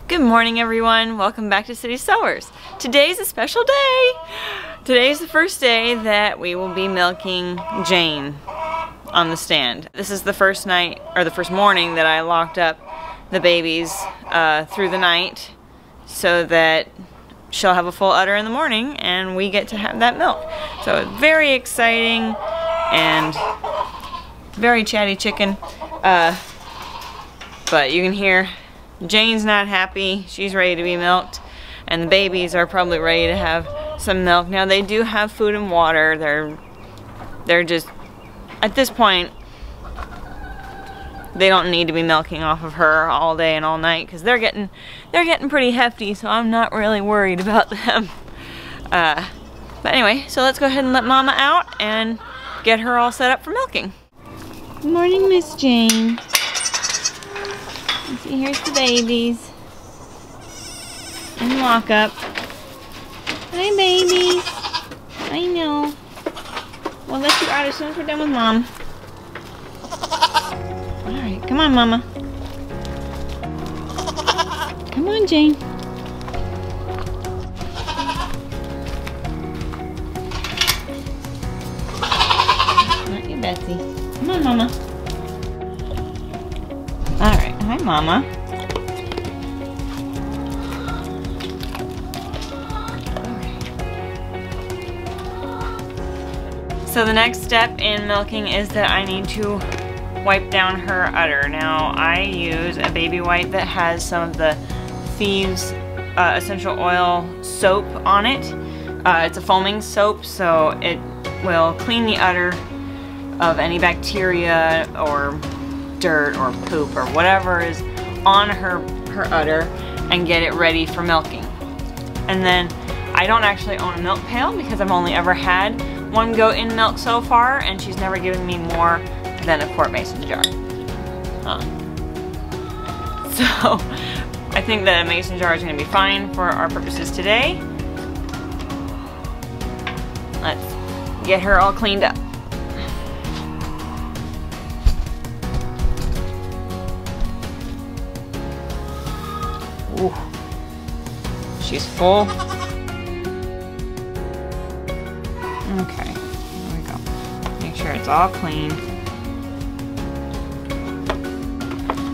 Good morning, everyone. Welcome back to City Sewers. Today's a special day. Today's the first day that we will be milking Jane on the stand. This is the first night, or the first morning, that I locked up the babies through the night so that she'll have a full udder in the morning and we get to have that milk. So very exciting and very chatty chicken. But you can hear Jane's not happy. She's ready to be milked, and the babies are probably ready to have some milk. Now they do have food and water. They're just, at this point, they don't need to be milking off of her all day and all night because they're getting pretty hefty, so I'm not really worried about them. But anyway, so let's go ahead and let Mama out and get her all set up for milking. Good morning, Miss Jane. See, here's the babies. And walk up. Hi, babies. I know. We'll let you out as soon as we're done with Mom. Alright, come on, Mama. Come on, Jane. Not you, Betsy. Come on, Mama. Alright, hi Mama. So the next step in milking is that I need to wipe down her udder. Now I use a baby wipe that has some of the Thieves essential oil soap on it. It's a foaming soap, so it will clean the udder of any bacteria or dirt or poop or whatever is on her udder and get it ready for milking. And then I don't actually own a milk pail because I've only ever had one goat in milk so far, and she's never given me more than a quart mason jar. So I think that a mason jar is going to be fine for our purposes today. Let's get her all cleaned up. Ooh, she's full. Okay, here we go. Make sure it's all clean.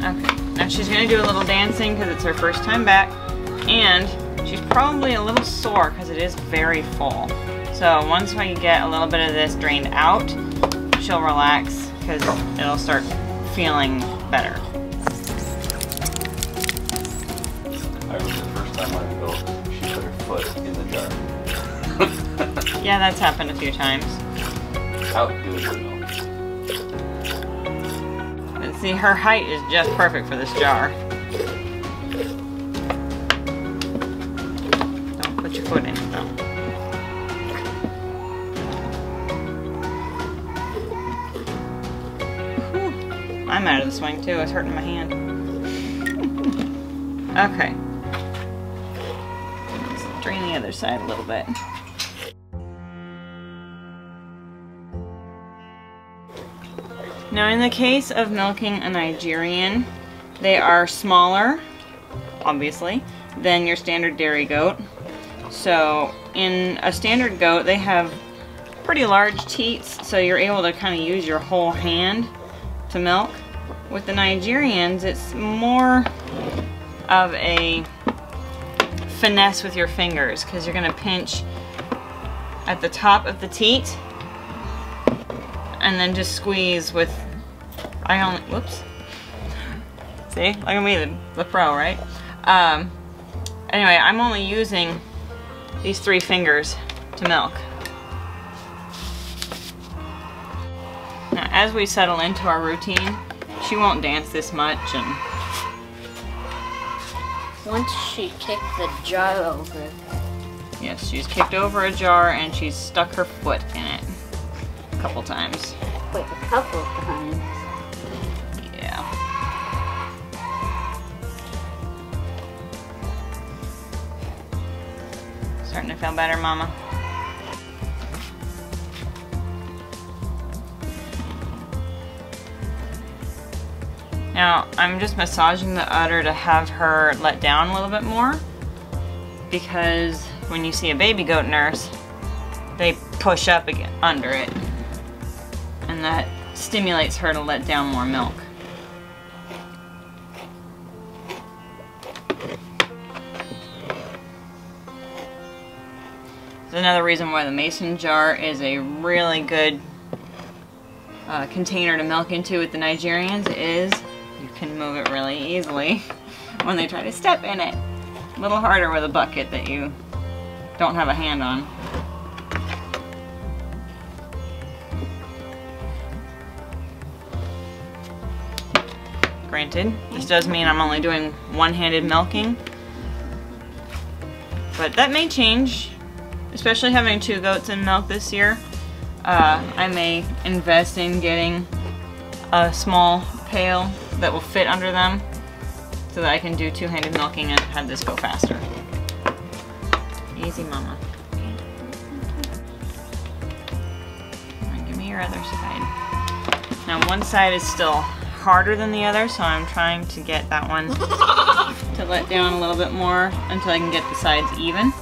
Okay, now she's gonna do a little dancing because it's her first time back, and she's probably a little sore because it is very full. So once we get a little bit of this drained out, she'll relax because it'll start feeling better. She put her foot in the jar. Yeah, that's happened a few times. How good is it? And see, her height is just perfect for this jar. Don't put your foot in it though. Whew. I'm out of the swing too. It's hurting my hand. Okay. Drain the other side a little bit. Now in the case of milking a Nigerian, they are smaller, obviously, than your standard dairy goat. So in a standard goat, they have pretty large teats, so you're able to kind of use your whole hand to milk. With the Nigerians, it's more of a finesse with your fingers because you're going to pinch at the top of the teat and then just squeeze with, whoops, see, look at me, the pro, right? Anyway, I'm only using these 3 fingers to milk. Now as we settle into our routine, she won't dance this much, and once she kicked the jar over. Yes, she's kicked over a jar and she's stuck her foot in it a couple times. Wait, a couple of times? Yeah. Starting to feel better, Mama? Now, I'm just massaging the udder to have her let down a little bit more, because when you see a baby goat nurse, they push up again under it, and that stimulates her to let down more milk. That's another reason why the mason jar is a really good container to milk into with the Nigerians, is you can move it really easily when they try to step in it. A little harder with a bucket that you don't have a hand on. Granted, this does mean I'm only doing one-handed milking, but that may change, especially having 2 goats in milk this year. I may invest in getting a small pail that will fit under them so that I can do 2-handed milking and have this go faster. Easy, mama. And give me your other side. Now, one side is still harder than the other, so I'm trying to get that one to let down a little bit more until I can get the sides even.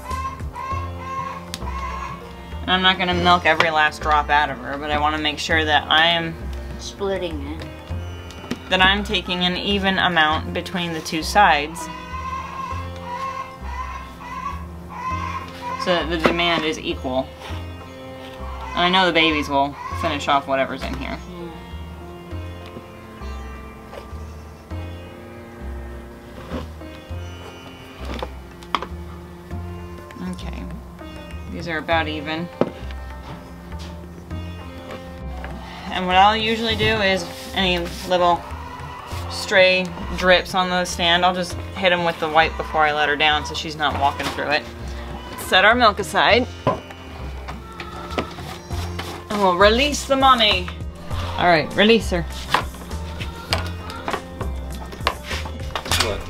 And I'm not going to milk every last drop out of her, but I want to make sure that I am splitting it. That I'm taking an even amount between the 2 sides, so that the demand is equal. And I know the babies will finish off whatever's in here. Okay, these are about even. And what I'll usually do is any little stray drips on the stand, I'll just hit them with the wipe before I let her down so she's not walking through it. Set our milk aside. And we'll release the mommy. Alright, release her. What?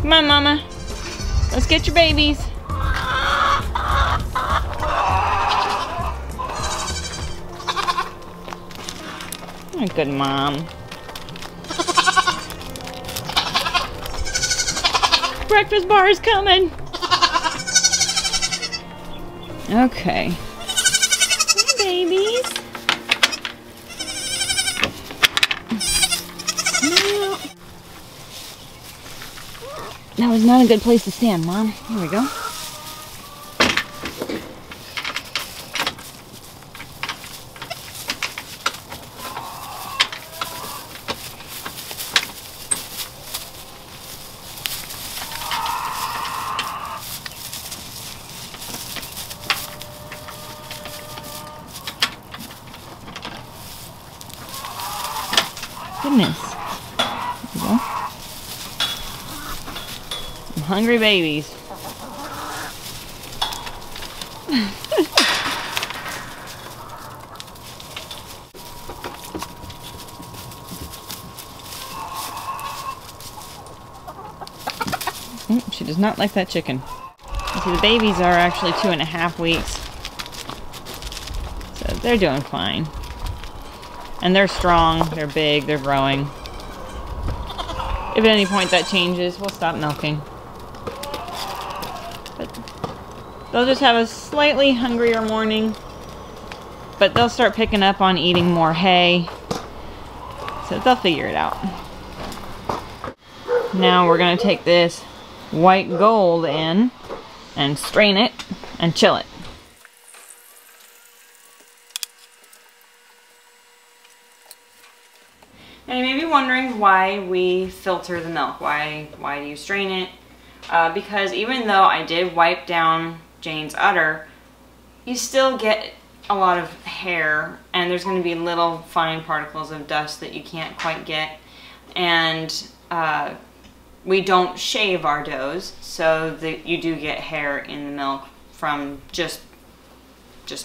Come on, mama. Let's get your babies. Oh, good mom. Breakfast bar is coming. Okay. Hey, babies. No. That was not a good place to stand, Mom. Here we go. Goodness. There we go. Some hungry babies. She does not like that chicken. See, the babies are actually 2.5 weeks. So they're doing fine. And they're strong, they're big, they're growing. If at any point that changes, we'll stop milking. But they'll just have a slightly hungrier morning. But they'll start picking up on eating more hay. So they'll figure it out. Now we're going to take this white gold in and strain it and chill it. And you may be wondering why we filter the milk. Why do you strain it? Because even though I did wipe down Jane's udder, you still get a lot of hair, and there's going to be little fine particles of dust that you can't quite get. And we don't shave our does, so that you do get hair in the milk from just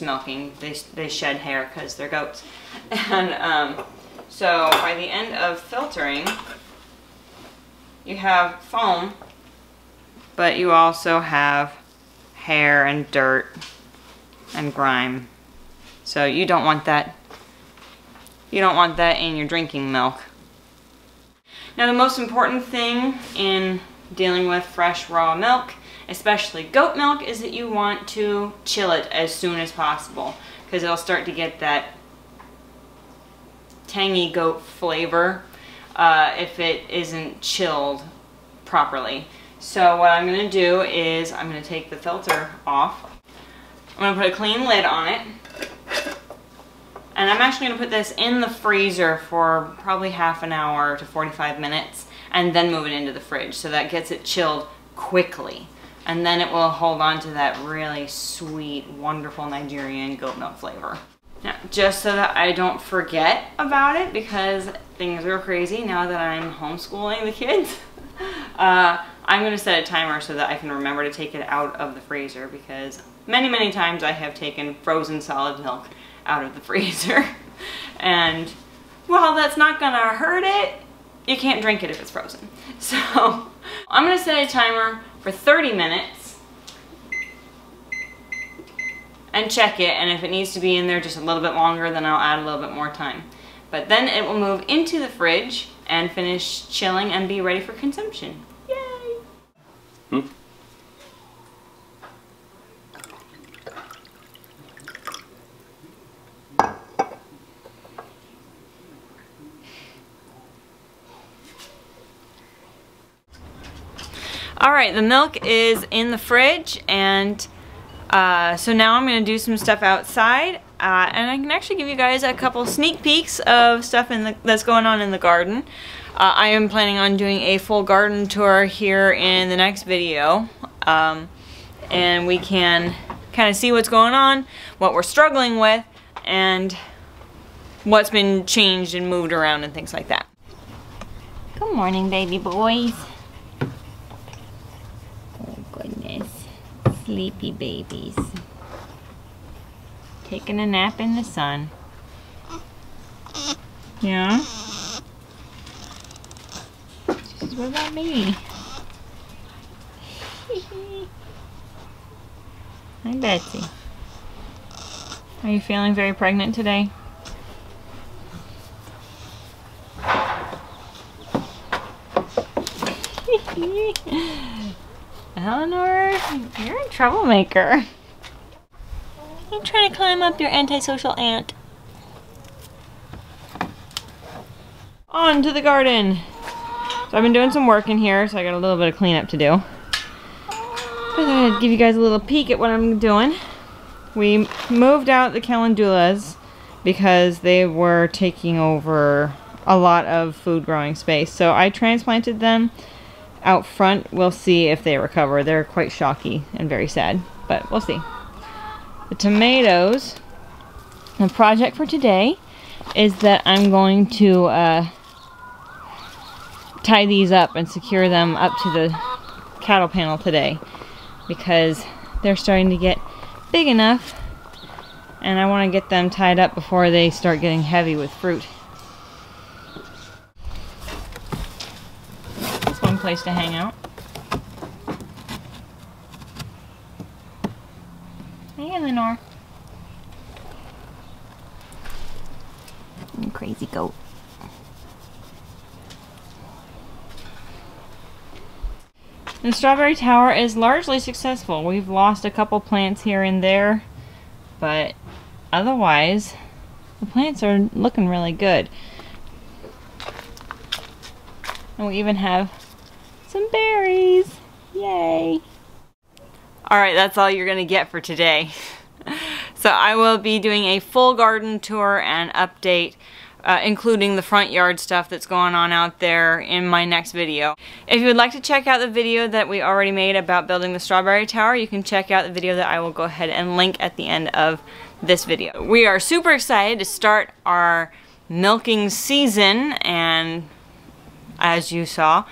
milking. They shed hair because they're goats. And so by the end of filtering, you have foam, but you also have hair and dirt and grime. So you don't want that You don't want that in your drinking milk. Now the most important thing in dealing with fresh raw milk, especially goat milk, is that you want to chill it as soon as possible, because it'll start to get that tangy goat flavor if it isn't chilled properly. So what I'm going to do is I'm going to take the filter off. I'm going to put a clean lid on it. And I'm actually going to put this in the freezer for probably half an hour to 45 minutes and then move it into the fridge, so that gets it chilled quickly. And then it will hold on to that really sweet, wonderful Nigerian goat milk flavor. Now, just so that I don't forget about it, because things are crazy now that I'm homeschooling the kids, I'm going to set a timer so that I can remember to take it out of the freezer, because many times I have taken frozen solid milk out of the freezer. And while that's not going to hurt it, you can't drink it if it's frozen. So I'm going to set a timer for 30 minutes and check it, and if it needs to be in there just a little bit longer, then I'll add a little bit more time. But then it will move into the fridge and finish chilling and be ready for consumption. Yay! Alright, the milk is in the fridge, and so now I'm going to do some stuff outside, and I can actually give you guys a couple sneak peeks of stuff that's going on in the garden. I am planning on doing a full garden tour here in the next video, and we can kind of see what's going on, what we're struggling with, and what's been changed and moved around and things like that. Good morning, baby boys. Oh goodness, sleepy babies. Taking a nap in the sun. Yeah? What about me? Hi, Betsy. Are you feeling very pregnant today? Eleanor, you're a troublemaker. I'm trying to climb up your antisocial aunt. On to the garden. So I've been doing some work in here, so I got a little bit of cleanup to do. But I'm gonna give you guys a little peek at what I'm doing. We moved out the calendulas because they were taking over a lot of food growing space. So I transplanted them out front. We'll see if they recover. They're quite shocky and very sad, but we'll see. The tomatoes, the project for today is that I'm going to tie these up and secure them up to the cattle panel today, because they're starting to get big enough and I want to get them tied up before they start getting heavy with fruit. That's one place to hang out. Hey, Eleanor. You crazy goat. The strawberry tower is largely successful. We've lost a couple plants here and there, but otherwise the plants are looking really good. And we even have some berries. Yay! Alright, that's all you're gonna get for today. So I will be doing a full garden tour and update, including the front yard stuff that's going on out there, in my next video. If you would like to check out the video that we already made about building the strawberry tower, you can check out the video that I will go ahead and link at the end of this video. We are super excited to start our milking season, and as you saw,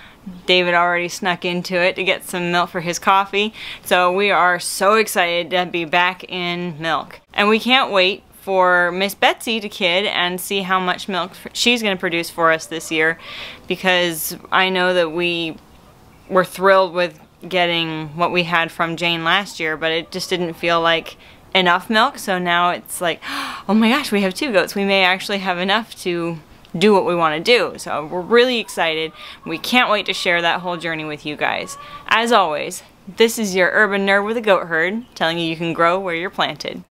David already snuck into it to get some milk for his coffee. So we are so excited to be back in milk. And we can't wait for Miss Betsy to kid and see how much milk she's going to produce for us this year, because I know that we were thrilled with getting what we had from Jane last year, but it just didn't feel like enough milk, so now it's like, oh my gosh, we have 2 goats. We may actually have enough to do what we want to do. So we're really excited. We can't wait to share that whole journey with you guys. As always, this is your urban nerd with a goat herd telling you you can grow where you're planted.